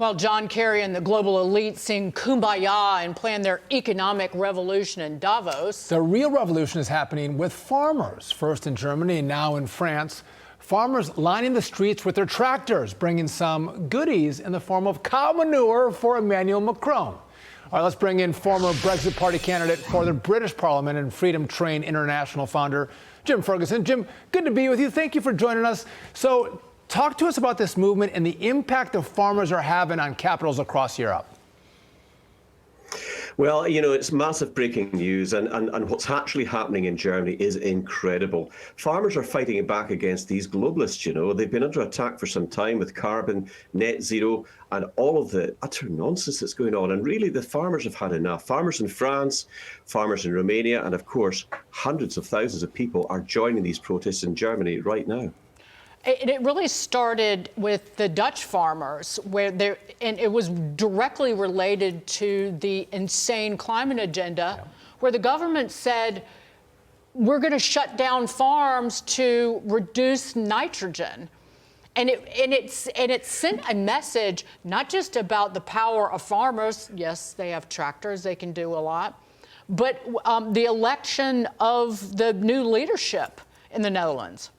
While John Kerry and the global elite sing kumbaya and plan their economic revolution in Davos. The real revolution is happening with farmers, first in Germany and now in France. Farmers lining the streets with their tractors, bringing some goodies in the form of cow manure for Emmanuel Macron. All right, let's bring in former Brexit Party candidate for the British Parliament and Freedom Train International founder, Jim Ferguson. Jim, good to be with you. Thank you for joining us. So talk to us about this movement and the impact the farmers are having on capitals across Europe. Well, you know, it's massive breaking news, and what's actually happening in Germany is incredible. Farmers are fighting back against these globalists, you know. They've been under attack for some time with carbon, net zero, and all of the utter nonsense that's going on. And really, the farmers have had enough. Farmers in France, farmers in Romania, and of course, hundreds of thousands of people are joining these protests in Germany right now. It really started with the Dutch farmers, and it was directly related to the insane climate agenda, where the government said, we're going to shut down farms to reduce nitrogen. And it sent a message, not just about the power of farmers. Yes, they have tractors, they can do a lot, but the election of the new leadership in the Netherlands.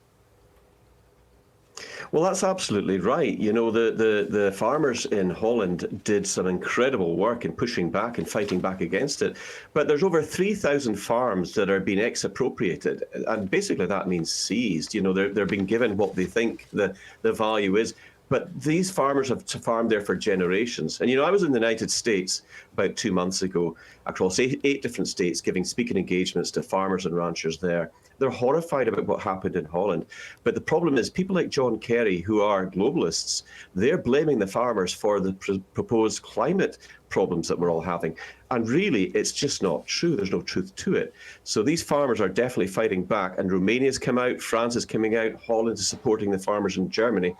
Well, that's absolutely right. You know, the farmers in Holland did some incredible work in pushing back and fighting back against it. But there's over 3,000 farms that are being expropriated. And basically that means seized. You know, they're being given what they think the value is. But these farmers have farmed there for generations. And, you know, I was in the United States about 2 months ago across eight different states giving speaking engagements to farmers and ranchers there. They're horrified about what happened in Holland. But the problem is people like John Kerry, who are globalists, they're blaming the farmers for the proposed climate problems that we're all having. And really, it's just not true. There's no truth to it. So these farmers are definitely fighting back. And Romania's come out, France is coming out, Holland is supporting the farmers in Germany.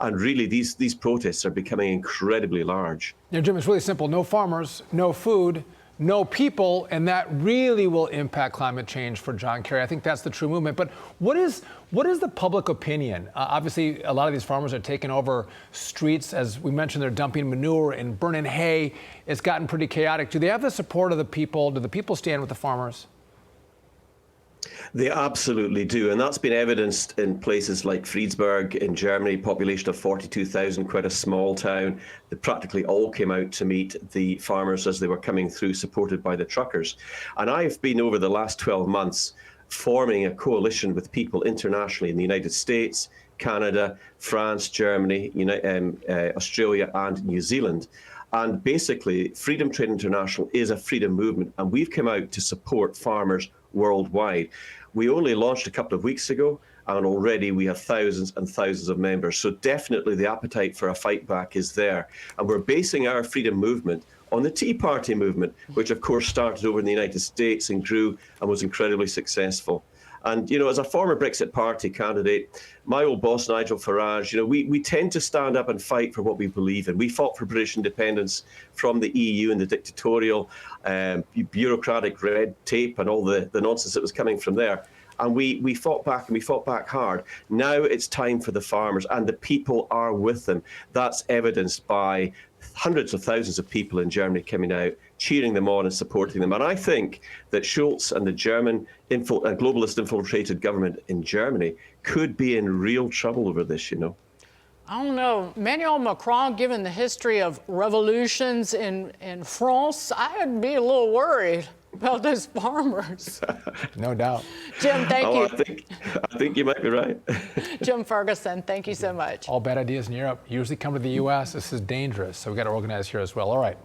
And really, these protests are becoming incredibly large. Yeah, Jim, it's really simple. No farmers, no food, no people, and that really will impact climate change for John Kerry. I think that's the true movement. But what is the public opinion? Obviously, a lot of these farmers are taking over streets. As we mentioned, they're dumping manure and burning hay. It's gotten pretty chaotic. Do they have the support of the people? Do the people stand with the farmers? They absolutely do, and that's been evidenced in places like Friedberg in Germany, population of 42,000, quite a small town. They practically all came out to meet the farmers as they were coming through, supported by the truckers. And I've been, over the last 12 months, forming a coalition with people internationally in the United States, Canada, France, Germany, Australia, and New Zealand. And basically, Freedom Train International is a freedom movement, and we've come out to support farmers worldwide. We only launched a couple of weeks ago, and already we have thousands and thousands of members. So definitely the appetite for a fight back is there. And we're basing our freedom movement on the Tea Party movement, which of course started over in the United States and grew and was incredibly successful. And, you know, as a former Brexit Party candidate, my old boss, Nigel Farage, you know, we tend to stand up and fight for what we believe in. We fought for British independence from the EU and the dictatorial, bureaucratic red tape and all the nonsense that was coming from there. And we fought back, and we fought back hard. Now it's time for the farmers, and the people are with them. That's evidenced by hundreds of thousands of people in Germany coming out, cheering them on and supporting them. And I think that Schulz and the German globalist infiltrated government in Germany could be in real trouble over this, you know. I don't know. Emmanuel Macron, given the history of revolutions in France, I'd be a little worried about those farmers. No doubt. Jim, thank you. I think you might be right. Jim Ferguson, thank you so much. All bad ideas in Europe usually come to the U.S. This is dangerous, so we've got to organize here as well. All right.